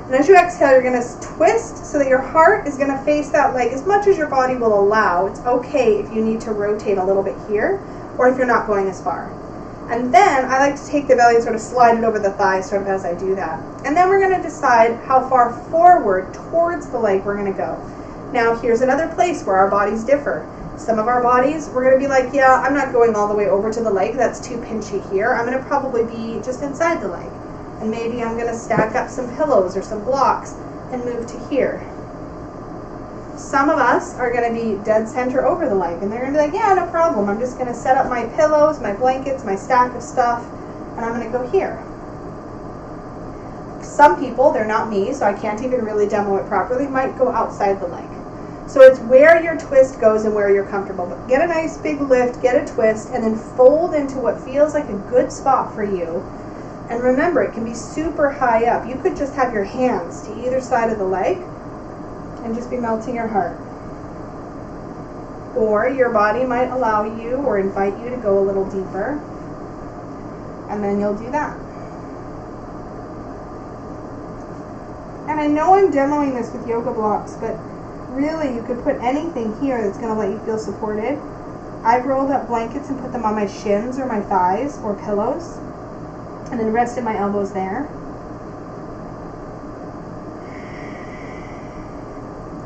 And as you exhale, you're going to twist so that your heart is going to face that leg as much as your body will allow. It's okay if you need to rotate a little bit here or if you're not going as far. And then I like to take the belly and sort of slide it over the thighs sort of as I do that. And then we're going to decide how far forward towards the leg we're going to go. Now here's another place where our bodies differ. Some of our bodies, we're going to be like, yeah, I'm not going all the way over to the leg. That's too pinchy here. I'm going to probably be just inside the leg. And maybe I'm going to stack up some pillows or some blocks and move to here. Some of us are going to be dead center over the leg. And they're going to be like, yeah, no problem. I'm just going to set up my pillows, my blankets, my stack of stuff, and I'm going to go here. Some people, they're not me, so I can't even really demo it properly, might go outside the leg. So it's where your twist goes and where you're comfortable. But get a nice big lift, get a twist, and then fold into what feels like a good spot for you. And remember, it can be super high up. You could just have your hands to either side of the leg and just be melting your heart. Or your body might allow you or invite you to go a little deeper, and then you'll do that. And I know I'm demoing this with yoga blocks, but really you could put anything here that's going to let you feel supported. I've rolled up blankets and put them on my shins or my thighs or pillows, and then rested my elbows there.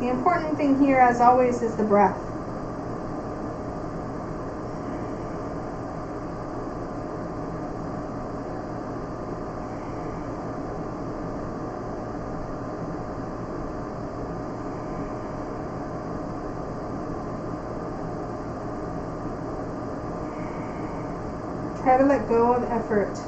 The important thing here, as always, is the breath. Try to let go of effort.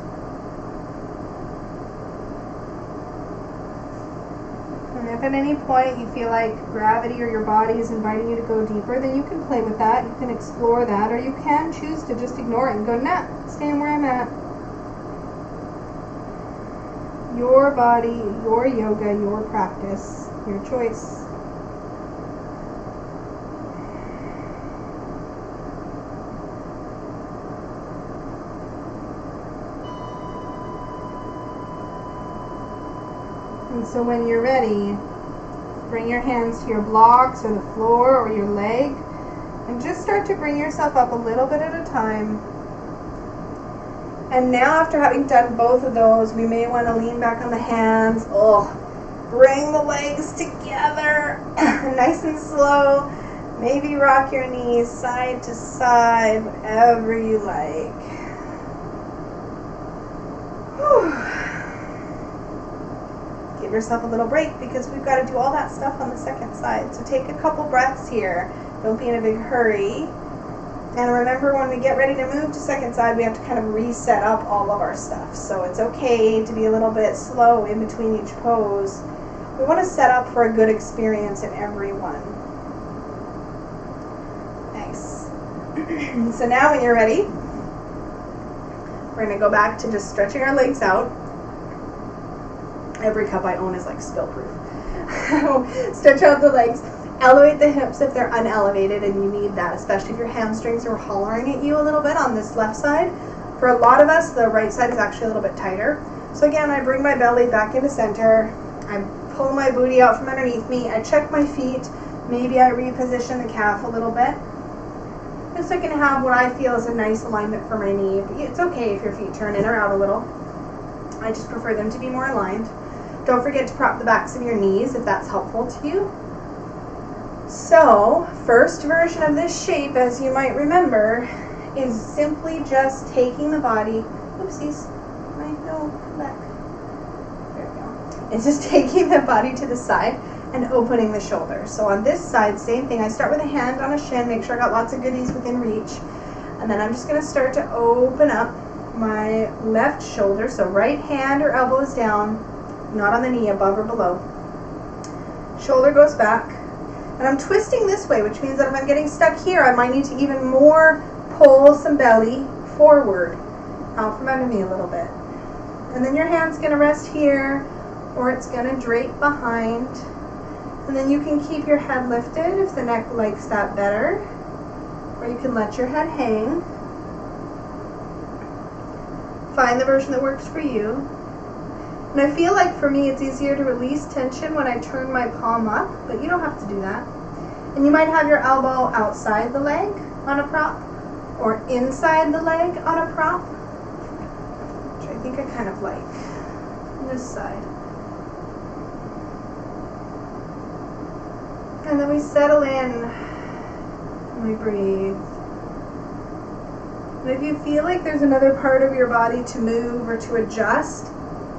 And if at any point you feel like gravity or your body is inviting you to go deeper, then you can play with that, you can explore that, or you can choose to just ignore it and go, nah, staying where I'm at. Your body, your yoga, your practice, your choice. And so when you're ready, bring your hands to your blocks or the floor or your leg, and just start to bring yourself up a little bit at a time. And now, after having done both of those, we may want to lean back on the hands. Bring the legs together, nice and slow. Maybe rock your knees side to side, whatever you like. Give yourself a little break because we've got to do all that stuff on the second side. So take a couple breaths here. Don't be in a big hurry. And remember, when we get ready to move to second side, we have to kind of reset up all of our stuff. So it's okay to be a little bit slow in between each pose. We want to set up for a good experience in every one. Nice. So now when you're ready, we're going to go back to just stretching our legs out. Every cup I own is like spill proof. Stretch out the legs. Elevate the hips if they're unelevated, and you need that, especially if your hamstrings are hollering at you a little bit on this left side. For a lot of us, the right side is actually a little bit tighter. So again, I bring my belly back into center. I pull my booty out from underneath me. I check my feet. Maybe I reposition the calf a little bit, just so I can have what I feel is a nice alignment for my knee. But it's okay if your feet turn in or out a little. I just prefer them to be more aligned. Don't forget to prop the backs of your knees if that's helpful to you. So, first version of this shape, as you might remember, is simply just taking the body, oopsies, no, come back. There we go. It's just taking the body to the side and opening the shoulders. So on this side, same thing. I start with a hand on a shin, make sure I got lots of goodies within reach. And then I'm just going to start to open up my left shoulder. So right hand or elbow is down, not on the knee, above or below. Shoulder goes back. And I'm twisting this way, which means that if I'm getting stuck here, I might need to even more pull some belly forward, out from under me a little bit. And then your hand's going to rest here, or it's going to drape behind. And then you can keep your head lifted if the neck likes that better, or you can let your head hang. Find the version that works for you. And I feel like for me it's easier to release tension when I turn my palm up, but you don't have to do that. And you might have your elbow outside the leg on a prop, or inside the leg on a prop, which I think I kind of like. This side. And then we settle in and we breathe. And if you feel like there's another part of your body to move or to adjust,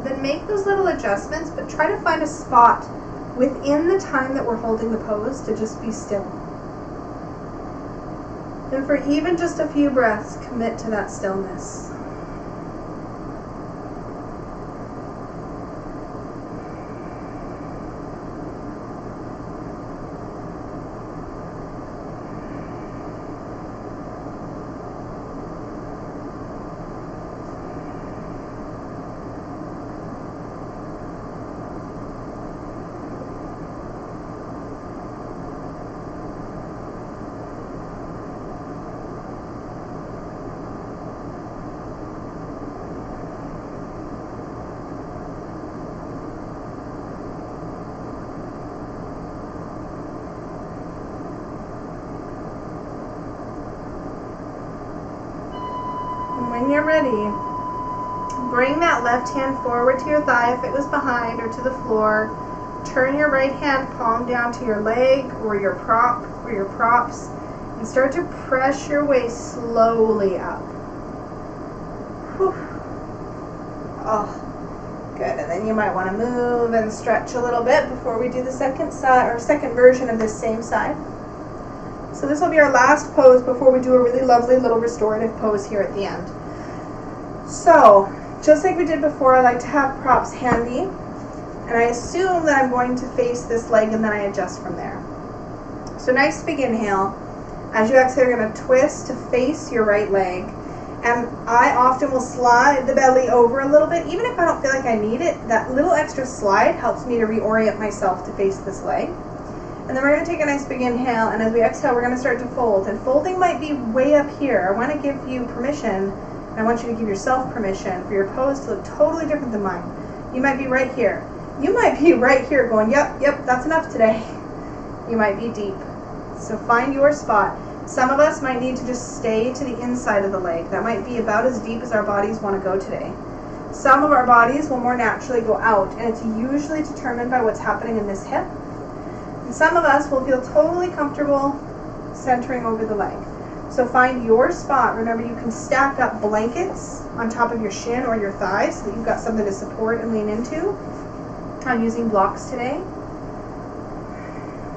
then make those little adjustments, but try to find a spot within the time that we're holding the pose to just be still. And for even just a few breaths, commit to that stillness. And when you're ready, bring that left hand forward to your thigh if it was behind or to the floor. Turn your right hand palm down to your leg or your prop or your props and start to press your way slowly up. Whew. Oh, good. And then you might want to move and stretch a little bit before we do the second side or second version of this same side. So this will be our last pose before we do a really lovely little restorative pose here at the end. So, just like we did before, I like to have props handy. And I assume that I'm going to face this leg and then I adjust from there. So nice big inhale. As you exhale, you're going to twist to face your right leg. And I often will slide the belly over a little bit. Even if I don't feel like I need it, that little extra slide helps me to reorient myself to face this leg. And then we're going to take a nice big inhale, and as we exhale, we're going to start to fold. And folding might be way up here. I want to give you permission, and I want you to give yourself permission for your pose to look totally different than mine. You might be right here. You might be right here going, yep, that's enough today. You might be deep. So find your spot. Some of us might need to just stay to the inside of the leg. That might be about as deep as our bodies want to go today. Some of our bodies will more naturally go out, and it's usually determined by what's happening in this hip. And some of us will feel totally comfortable centering over the leg. So find your spot. Remember, you can stack up blankets on top of your shin or your thigh so that you've got something to support and lean into. I'm using blocks today.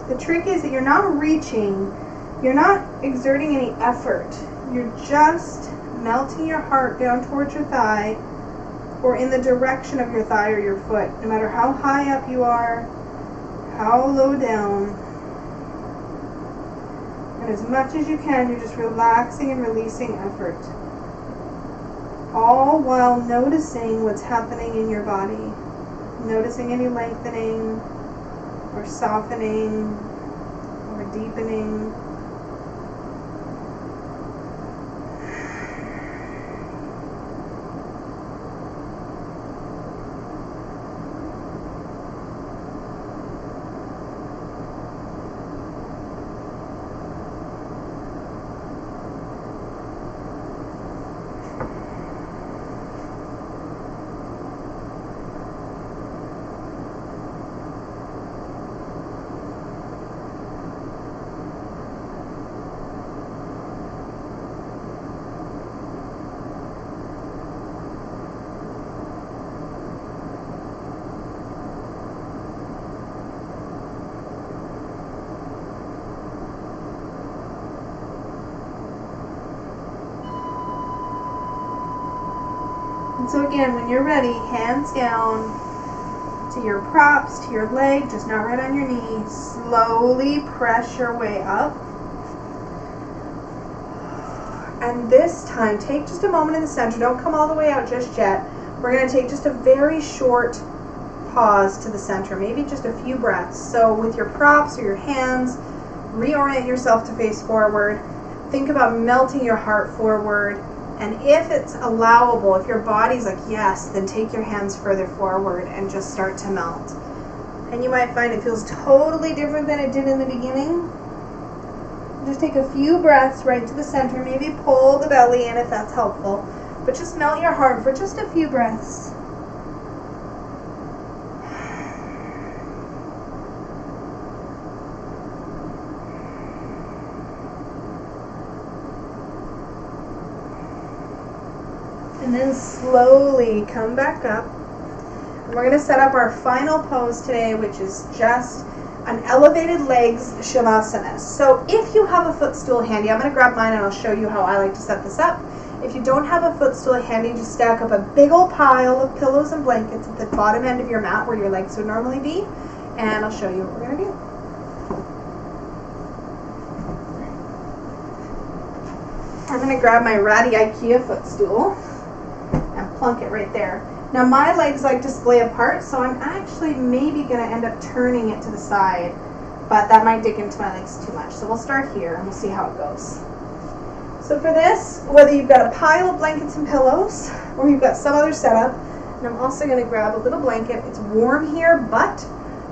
The trick is that you're not reaching, you're not exerting any effort. You're just melting your heart down towards your thigh or in the direction of your thigh or your foot, no matter how high up you are, how low down. And as much as you can, you're just relaxing and releasing effort. All while noticing what's happening in your body. Noticing any lengthening or softening or deepening. So again, when you're ready, hands down to your props, to your leg, just not right on your knee. Slowly press your way up. And this time, take just a moment in the center. Don't come all the way out just yet. We're going to take just a very short pause to the center, maybe just a few breaths. So with your props or your hands, reorient yourself to face forward. Think about melting your heart forward. And if it's allowable, if your body's like, yes, then take your hands further forward and just start to melt. And you might find it feels totally different than it did in the beginning. Just take a few breaths right to the center. Maybe pull the belly in if that's helpful. But just melt your heart for just a few breaths. And then slowly come back up. And we're going to set up our final pose today, which is just an elevated legs shavasana. So if you have a footstool handy, I'm going to grab mine and I'll show you how I like to set this up. If you don't have a footstool handy, just stack up a big old pile of pillows and blankets at the bottom end of your mat where your legs would normally be, and I'll show you what we're going to do. I'm going to grab my ratty IKEA footstool and plunk it right there. Now my legs like to splay apart, so I'm actually maybe going to end up turning it to the side, but that might dig into my legs too much. So we'll start here and we'll see how it goes. So for this, whether you've got a pile of blankets and pillows or you've got some other setup, and I'm also going to grab a little blanket. It's warm here, but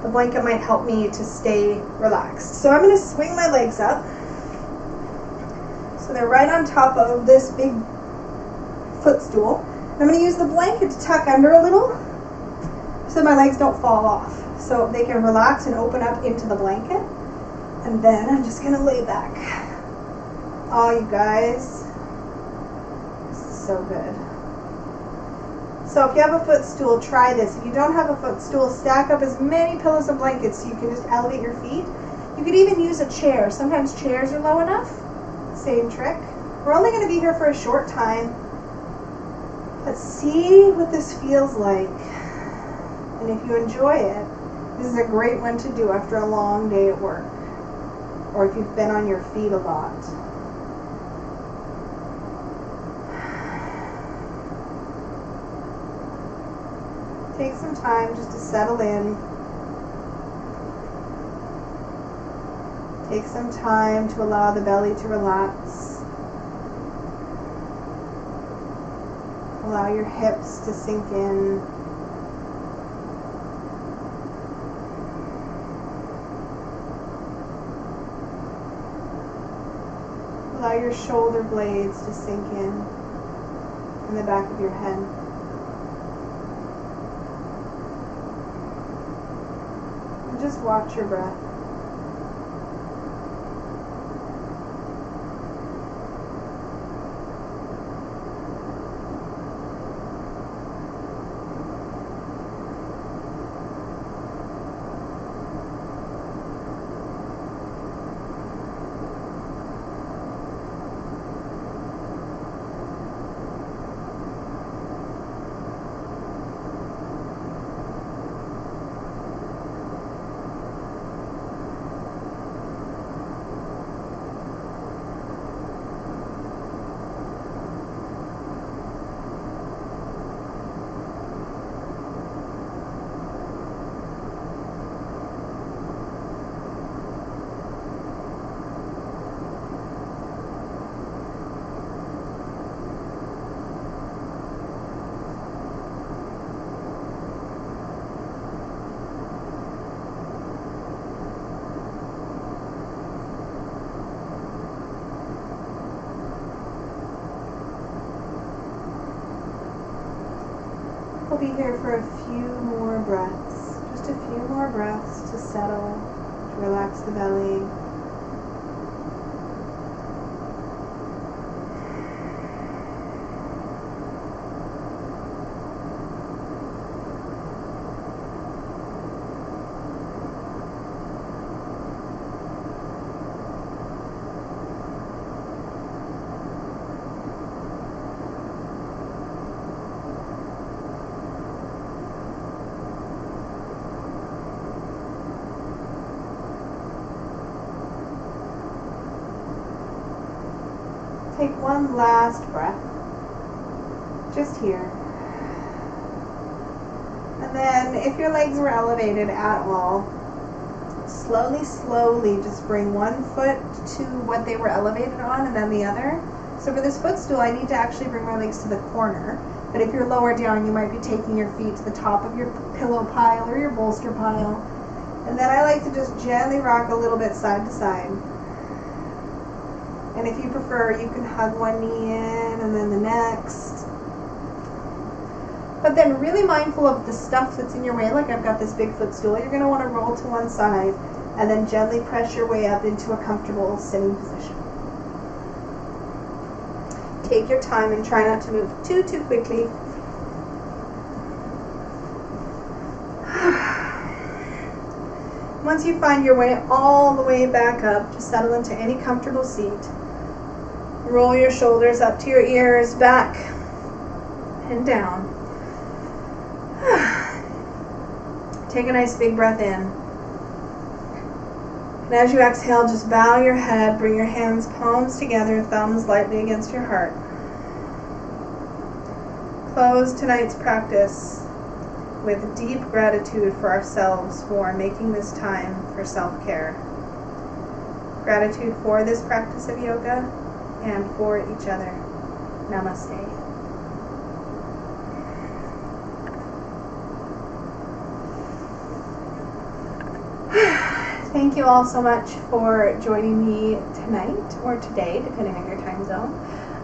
the blanket might help me to stay relaxed. So I'm going to swing my legs up. So they're right on top of this big footstool. I'm going to use the blanket to tuck under a little so my legs don't fall off, so they can relax and open up into the blanket. And then I'm just going to lay back. Oh, you guys, this is so good. So if you have a footstool, try this. If you don't have a footstool, stack up as many pillows and blankets so you can just elevate your feet. You could even use a chair. Sometimes chairs are low enough. Same trick. We're only going to be here for a short time, but see what this feels like. And if you enjoy it, this is a great one to do after a long day at work, or if you've been on your feet a lot. Take some time just to settle in. Take some time to allow the belly to relax. Allow your hips to sink in. Allow your shoulder blades to sink in the back of your head. And just watch your breath. We'll be here for a few more breaths, just a few more breaths to settle, to relax the belly. Take one last breath, just here. And then if your legs were elevated at all, slowly just bring one foot to what they were elevated on and then the other. So for this footstool, I need to actually bring my legs to the corner. But if you're lower down, you might be taking your feet to the top of your pillow pile or your bolster pile. And then I like to just gently rock a little bit side to side. And if you prefer, you can hug one knee in and then the next. But then really mindful of the stuff that's in your way, like I've got this big footstool, you're going to want to roll to one side and then gently press your way up into a comfortable sitting position. Take your time and try not to move too quickly. Once you find your way all the way back up, just settle into any comfortable seat. Roll your shoulders up to your ears, back and down. Take a nice big breath in. And as you exhale, just bow your head, bring your hands palms together, thumbs lightly against your heart. Close tonight's practice with deep gratitude for ourselves for making this time for self-care. Gratitude for this practice of yoga and for each other. Namaste. Thank you all so much for joining me tonight or today, depending on your time zone.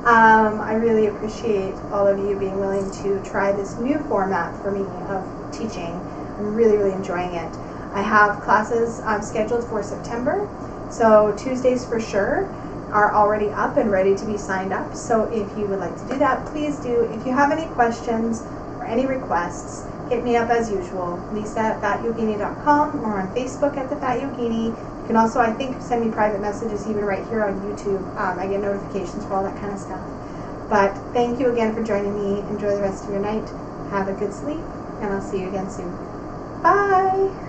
I really appreciate all of you being willing to try this new format for me of teaching. I'm really, really enjoying it. I have classes scheduled for September, so Tuesdays for sure are already up and ready to be signed up. So if you would like to do that, please do. If you have any questions or any requests, hit me up as usual, lisa@fatyogini.com, or on Facebook at the Fat Yogini. You can also, I think, send me private messages even right here on YouTube. I get notifications for all that kind of stuff. But thank you again for joining me. Enjoy the rest of your night. Have a good sleep, and I'll see you again soon. Bye!